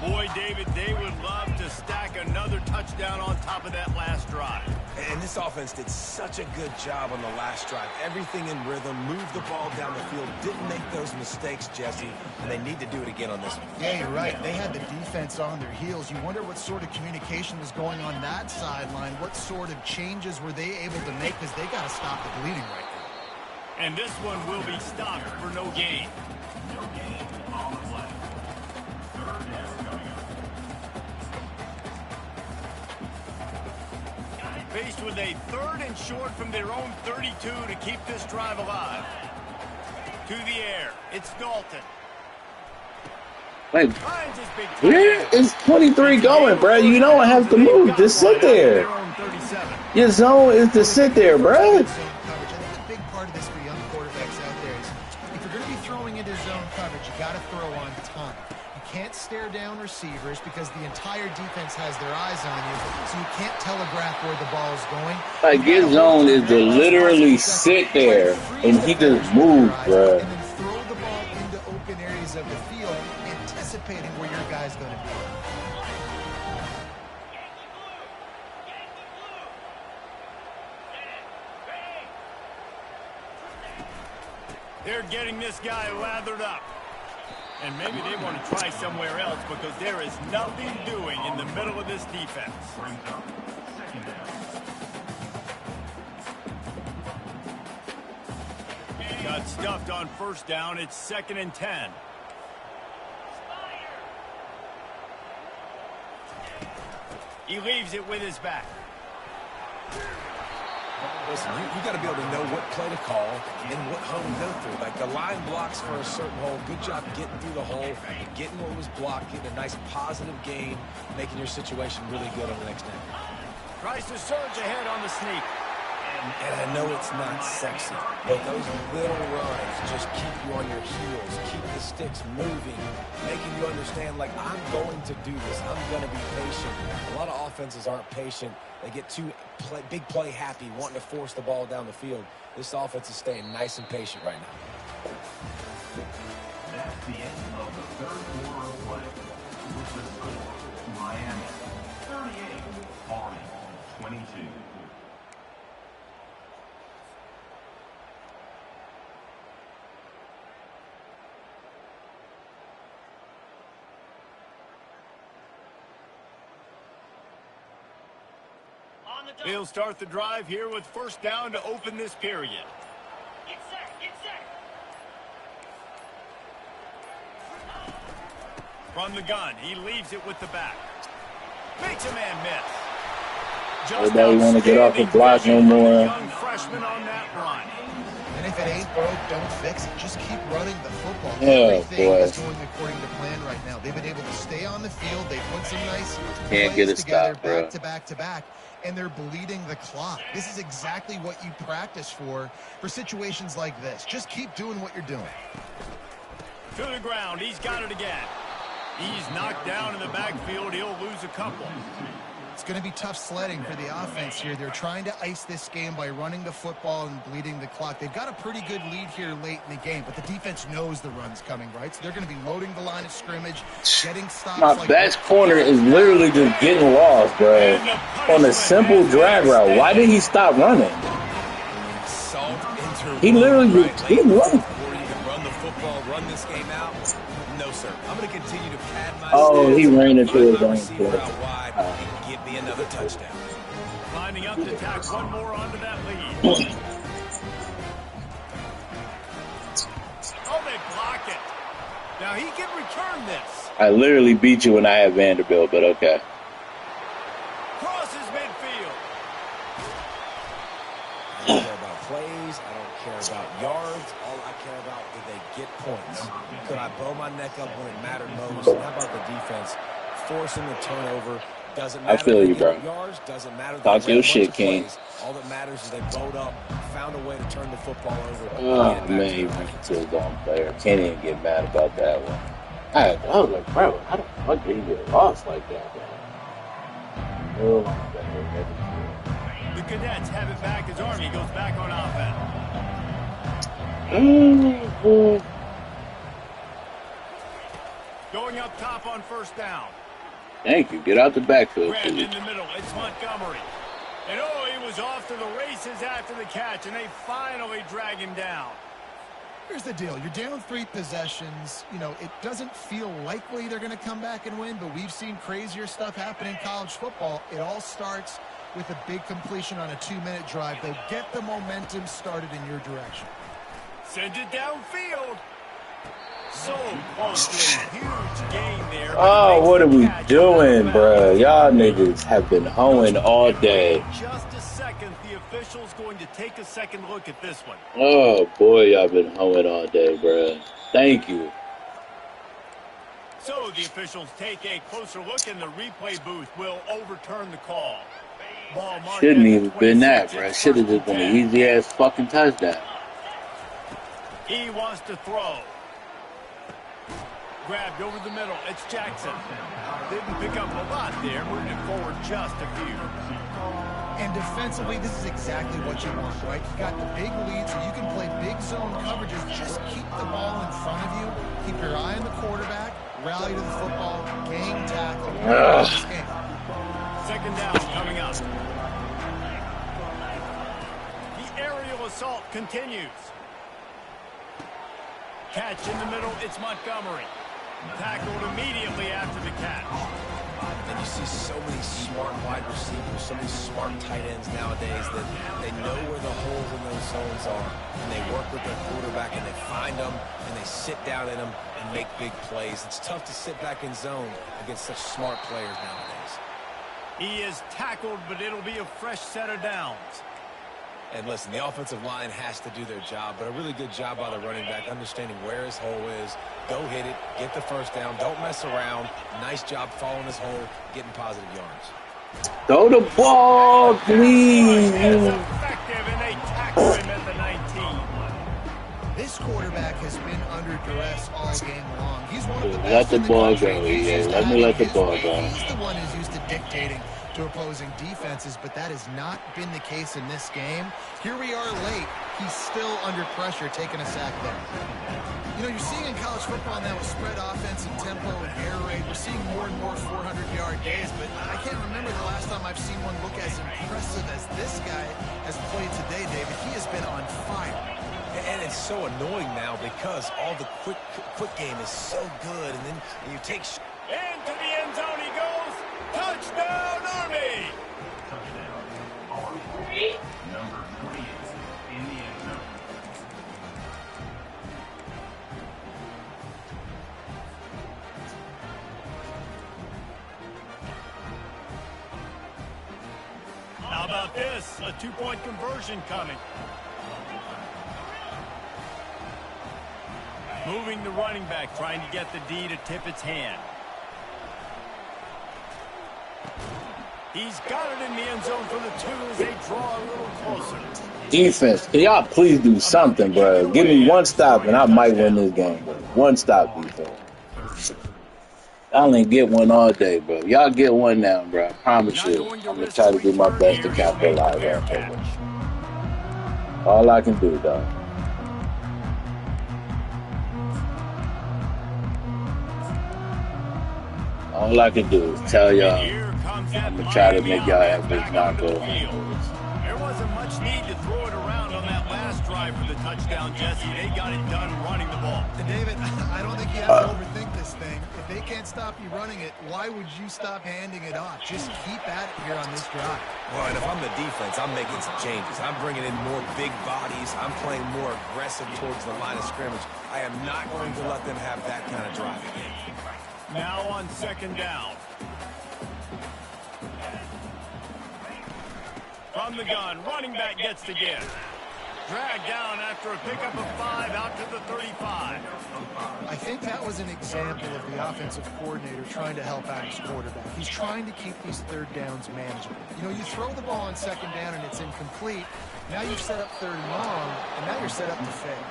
Boy, David, they would love to stack another touchdown on top of that last drive. And this offense did such a good job on the last drive. Everything in rhythm, moved the ball down the field, didn't make those mistakes, Jesse, and they need to do it again on this one. Yeah, you're right. They had the defense on their heels. You wonder what sort of communication was going on that sideline. What sort of changes were they able to make, because they got to stop the bleeding right now. And this one will be stopped for no gain. Faced with a 3rd and short from their own 32 to keep this drive alive. To the air, it's Dalton. Like, Finds his big where touchdown. is 23 going, bro? You don't have to move. Just sit there. Their own 37. Your zone is to sit there, bro. Zone coverage. I think a big part of this for young quarterbacks out there is if you're going to be throwing into zone coverage, you got to throw on time. You can't stare down receivers because the entire defense has their eyes on you, so you can't telegraph where the ball's going. Like, his zone is to literally sit there, and he just moves, bro. And then throw the ball into open areas of the field, anticipating where your guy's going to be. They're getting this guy lathered up. And maybe they want to try somewhere else because there is nothing doing in the middle of this defense. Got stuffed on first down. It's 2nd and 10. He leaves it with his back. Listen, you got to be able to know what play to call and what hole to go through. Like, the line blocks for a certain hole. Good job getting through the hole, getting what was blocked, getting a nice positive gain, making your situation really good on the next down. Tries to surge ahead on the sneak. And I know it's not sexy, but those little runs just keep you on your heels, keep the sticks moving, making you understand, like, I'm going to do this. I'm going to be patient. A lot of offenses aren't patient. They get too big play happy, wanting to force the ball down the field. This offense is staying nice and patient right now. That's the end of the third quarter of play. Miami, 38, Army, 22. They'll start the drive here with first down to open this period. Get set, get set. From the gun, he leaves it with the back. Makes a man miss. Nobody want to get off the block no more. Young freshman on that run. And if it ain't broke, don't fix it. Just keep running the football. Oh, Everything boy. is going according to plan right now. They've been able to stay on the field. They put some nice Can't plays get it together, stopped, bro. back to back to back, and they're bleeding the clock. This is exactly what you practice for situations like this. Just keep doing what you're doing. To the ground, he's got it again. He's knocked down in the backfield. He'll lose a couple. It's going to be tough sledding for the offense here. They're trying to ice this game by running the football and bleeding the clock. They've got a pretty good lead here late in the game, but the defense knows the run's coming, right? So they're going to be loading the line of scrimmage, getting stops. My like best corner is literally just getting lost, bro. On a simple drag route. Why did he stop running? He literally he run. Before you can run the football, run this game out. No, sir. I'm going to continue to pad my Oh, he stats, ran into find his my own receiver play. out wide, and give me another touchdown. Lining up to tack one more onto that lead. Oh, they block it. Now he can return this. I literally beat you when I had Vanderbilt, but okay. Crosses midfield. I don't care about plays. I don't care about yards. All I care about is they get points. Could I blow my neck up when it mattered most? And how about the defense? Forcing the turnover. Doesn't matter. I feel you, bro. Yards, doesn't matter. Talk your shit, King. All that matters is they blowed up, found a way to turn the football over. Oh, man, he ran into his own player. Can't even get mad about that one. I was like, bro, how the fuck did he get lost like that, bro? The Cadets have it back as Army goes back on offense. Going up top on first down. Thank you. Get out the backfield, Grabbed please. in the middle. It's Montgomery. And oh, he was off to the races after the catch, and they finally drag him down. Here's the deal. You're down 3 possessions. You know, it doesn't feel likely they're going to come back and win, but we've seen crazier stuff happen in college football. It all starts with a big completion on a 2-minute drive. They'll get the momentum started in your direction. Send it downfield. So close to a huge gain there. Oh, what are we doing, bro? Y'all niggas have been hoeing all day. Just a second. The official's going to take a second look at this one. Oh, boy, y'all been hoeing all day, bro. Thank you. So the officials take a closer look, and the replay booth will overturn the call. Ball marked Shouldn't at even been that, 26. bro. Should have just been an easy-ass fucking touchdown. He wants to throw. Grabbed over the middle. It's Jackson. Didn't pick up a lot there. Moving it forward just a few. And defensively, this is exactly what you want, right? You've got the big lead, so you can play big zone coverages. Just keep the ball in front of you. Keep your eye on the quarterback. Rally to the football. Gang tackle. This game. Second down coming up. The aerial assault continues. Catch in the middle. It's Montgomery. Tackled immediately after the catch. And you see so many smart wide receivers, so many smart tight ends nowadays that they know where the holes in those zones are. And they work with their quarterback and they find them and they sit down in them and make big plays. It's tough to sit back in zone against such smart players nowadays. He is tackled, but it'll be a fresh set of downs. And listen, the offensive line has to do their job, but a really good job by the running back, understanding where his hole is. Go hit it, get the first down, don't mess around. Nice job following his hole, getting positive yards. Throw the ball, please. It's effective, and they tackle him at the 19. This quarterback has been under duress all game long. He's one of the Let best the in the ball country. go, He's yeah. used to Let me having let the his ball way. go. He's the one who's used to dictating to opposing defenses, but that has not been the case in this game. Here we are late. He's still under pressure, taking a sack there. You know, you're seeing in college football now with spread offense and tempo and air raid, we're seeing more and more 400-yard days, but I can't remember the last time I've seen one look as impressive as this guy has played today, David. He has been on fire. And it's so annoying now because all the quick game is so good, and then you take... Into the end zone he goes. Touchdown, Army! Touchdown, Army. Number 3 in the end zone. How about this? A two-point conversion coming. Moving the running back, trying to get the D to tip its hand. He's got it in the end zone for the 2 as they draw a little closer. Defense, can y'all please do something, bro? Give me one stop and I might win this game, bro. One stop, defense. Y'all ain't get one all day, bro. Y'all get one now, bro. I promise you. I'm going to try to do my best to capitalize on it. All I can do, dog. All I can do is tell y'all I'm going to try to make y'all have this knockoff. There wasn't much need to throw it around on that last drive for the touchdown, Jesse. They got it done running the ball. And David, I don't think you have to overthink this thing. If they can't stop you running it, why would you stop handing it off? Just keep at it here on this drive. Well, and if I'm the defense, I'm making some changes. I'm bringing in more big bodies. I'm playing more aggressive towards the line of scrimmage. I am not going to let them have that kind of drive again. Now on second down. From the gun, running back gets to give. Dragged down after a pickup of 5 out to the 35. I think that was an example of the offensive coordinator trying to help out his quarterback. He's trying to keep these third downs manageable. You know, you throw the ball on second down and it's incomplete. Now you've set up third and long, and now you're set up to fail.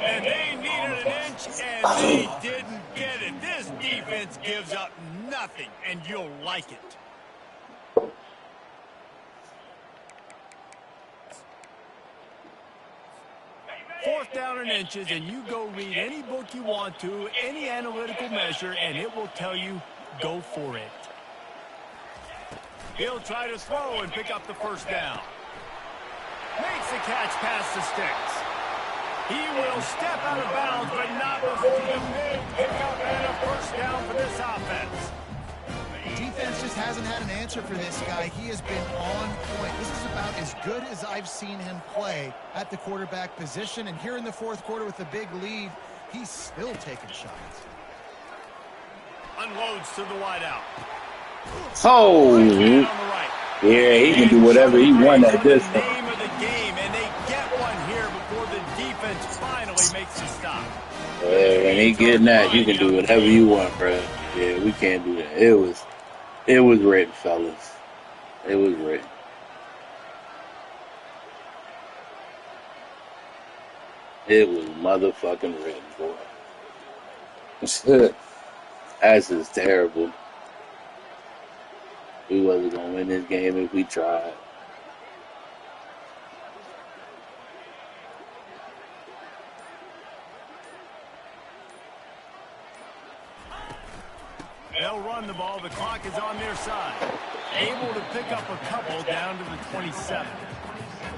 And they needed an inch, and they didn't get it. This defense gives up nothing, and you'll like it. Fourth down and inches, and you go read any book you want to, any analytical measure, and it will tell you, go for it. He'll try to throw and pick up the first down. Makes the catch past the sticks. He will step out of bounds, but not before the big pickup and a first down for this offense. Defense just hasn't had an answer for this guy. He has been on point. This is about as good as I've seen him play at the quarterback position. And here in the fourth quarter with a big lead, he's still taking shots. Unloads to the wideout. Oh, yeah, he can do whatever he wants at this point. Name of the game, and they get one here before the defense finally makes a stop. Yeah, when he getting that, you can do whatever you want, bro. Yeah, we can't do that. It was written, fellas. It was written. It was motherfucking written, boy. That's just terrible. We wasn't gonna win this game if we tried. They'll run the ball. The clock is on their side. Able to pick up a couple down to the 27.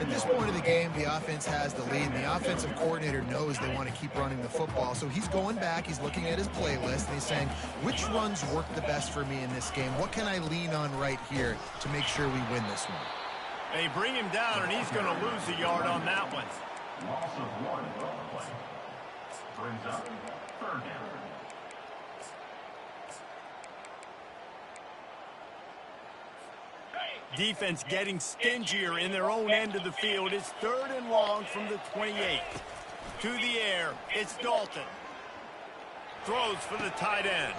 At this point of the game, the offense has the lead, and the offensive coordinator knows they want to keep running the football. So he's going back, he's looking at his playlist, and he's saying, which runs work the best for me in this game? What can I lean on right here to make sure we win this one? They bring him down, and he's going to lose a yard on that one. Loss of 1 on the play. Brings up third down. Defense getting stingier in their own end of the field. It's third and long from the 28. To the air, it's Dalton. Throws for the tight end.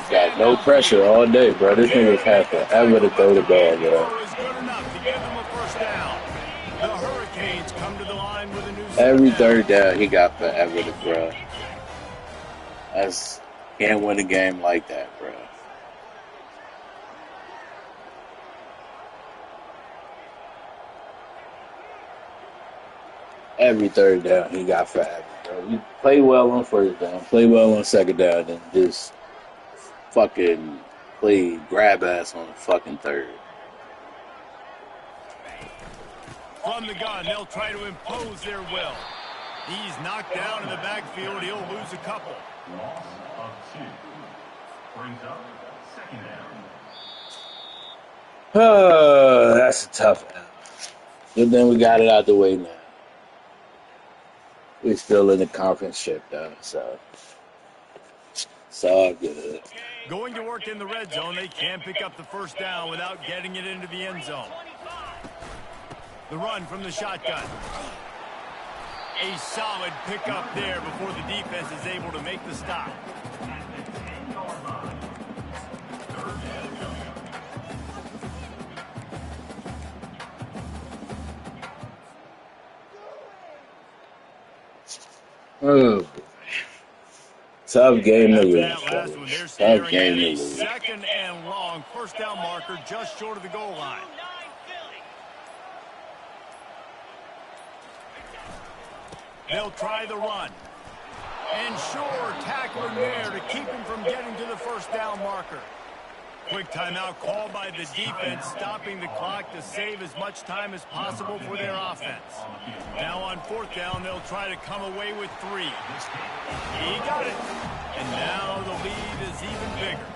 Got no pressure all day, bro. This nigga's had forever to throw the ball, bro. The Hurricanes come to the line with a new Every third down, he got forever to throw. Can't win a game like that, bro. Every third down, he got forever, bro. We play well on first down, play well on second down, and just fucking play grab ass on the fucking third. From the gun, they'll try to impose their will. He's knocked down in the backfield. He'll lose a couple. Loss of 2. Brings up second down. That's a tough one. But then we got it out the way now. We're still in the conference ship, though, so it's all good. Going to work in the red zone, they can't pick up the first down without getting it into the end zone. The run from the shotgun. A solid pickup there before the defense is able to make the stop. Oh, boy. Tough game to After lose. that last one, they're Tough staring game at to a lose. second and long first down marker just short of the goal line. They'll try the run. And sure, tackling there to keep him from getting to the first down marker. Quick timeout called by the defense, stopping the clock to save as much time as possible for their offense. Now on fourth down, they'll try to come away with 3. He got it. And now the lead is even bigger.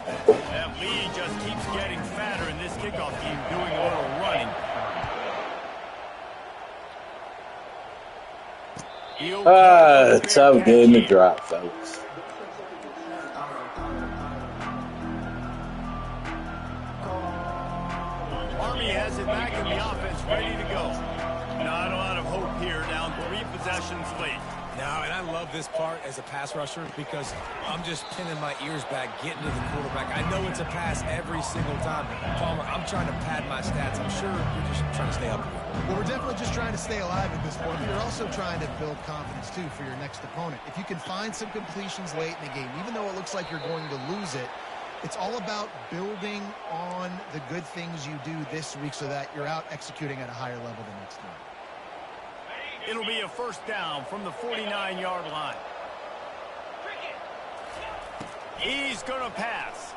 That lead just keeps getting fatter, and this kickoff team doing a little running. Tough game to drop, fellas. Army has it back in the offense, ready to go. Not a lot of hope here, down 3 possessions late. Now, and I love this part as a pass rusher because I'm just pinning my ears back, getting to the quarterback. I know it's a pass every single time. Palmer, I'm trying to pad my stats. I'm sure you're just trying to stay up here. Well, we're definitely just trying to stay alive at this point, but you're also trying to build confidence, too, for your next opponent. If you can find some completions late in the game, even though it looks like you're going to lose it, it's all about building on the good things you do this week so that you're out executing at a higher level the next time. It'll be a first down from the 49-yard line. He's going to pass.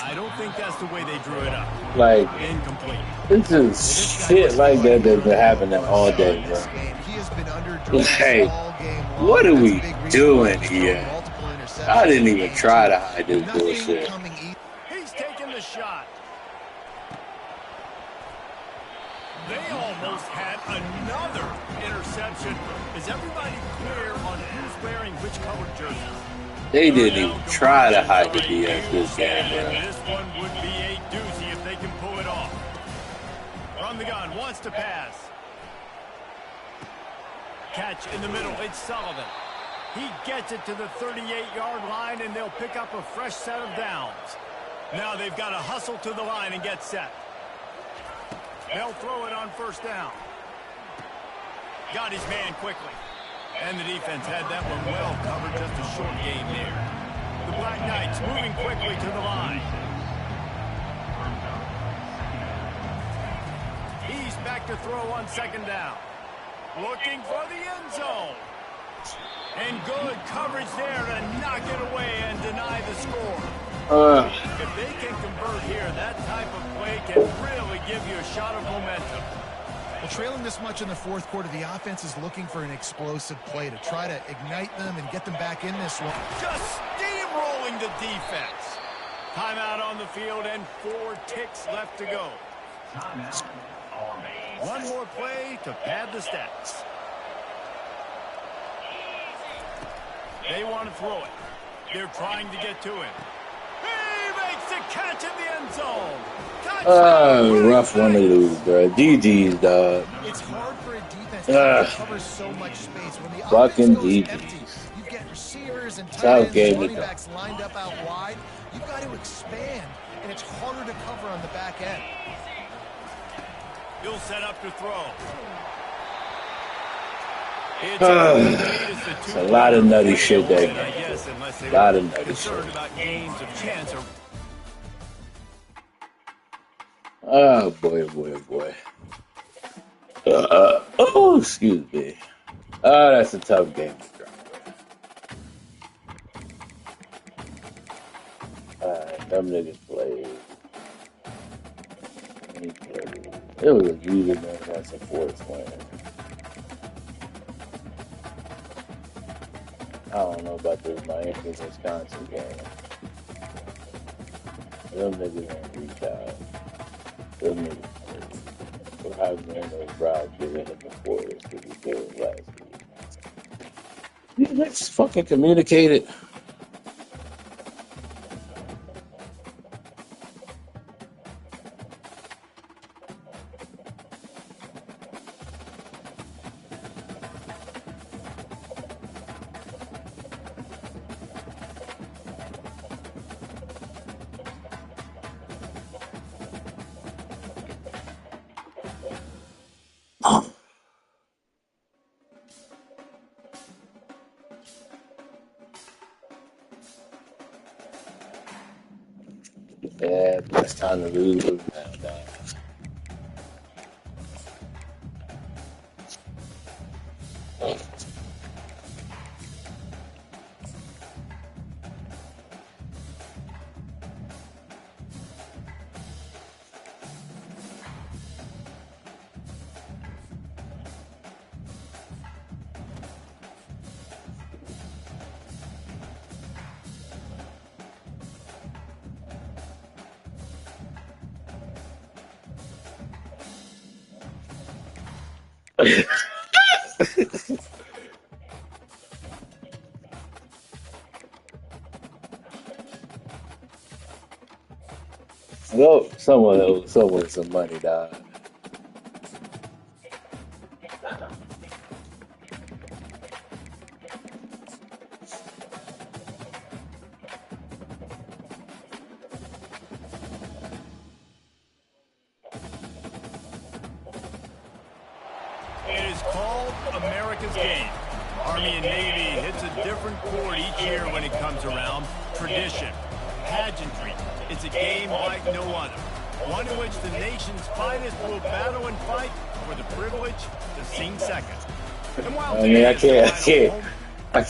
I don't think that's the way they drew it up. Like, incomplete. this is shit like that that's been happening all day, bro. He has been under duress Hey, all game long. what are That's we a big reason doing why he's here? thrown multiple interceptions I didn't in even games. try to hide this Nothing bullshit. coming easy. He's taking the shot. They almost had another interception. Is everybody clear on who's wearing which colored jersey? They didn't even try to hide the BS this game, And bro. this one would be a doozy if they can pull it off. From the gun, wants to pass. Catch in the middle, it's Sullivan. He gets it to the 38-yard line, and they'll pick up a fresh set of downs. Now they've got to hustle to the line and get set. They'll throw it on first down. Got his man quickly. And the defense had that one well covered, just a short game there. The Black Knights moving quickly to the line. He's back to throw on second down. Looking for the end zone. And good coverage there to knock it away and deny the score. If they can convert here, that type of play can really give you a shot of momentum. Well, trailing this much in the fourth quarter, the offense is looking for an explosive play to try to ignite them and get them back in this one. Just steamrolling the defense. Timeout on the field and 4 ticks left to go. Timeout. Army. One more play to pad the stats. They want to throw it. They're trying to get to him. He makes the catch in the end zone. Rough one to lose, bro. GG's, dog. It's hard for a defense to cover so much space. When the Fucking offense goes empty, GG's. you get receivers and Tough tight ends, game to running go. backs lined up out wide. You've got to expand, and it's harder to cover on the back end. He'll set up to throw. It's a lot of nutty shit there. A lot of nutty concerned shit. about games of chance. Oh, boy, boy, boy. Oh, excuse me. Oh, that's a tough game to drop. Them niggas played. It was a easy man. That's a force win. I don't know about this Miami Wisconsin game. Them niggas don't reach out. Them niggas will have been those Browns giving him the force that he did last week. These niggas fucking communicated. Yeah, it's time to lose now. Well, someone owes someone some money, dog. It is called America's Game. Army and Navy hits a different chord each year when it comes around. Tradition, pageantry. It's a game like no other. One in which the nation's finest will battle and fight for the privilege to sing second. And while I mean, I can't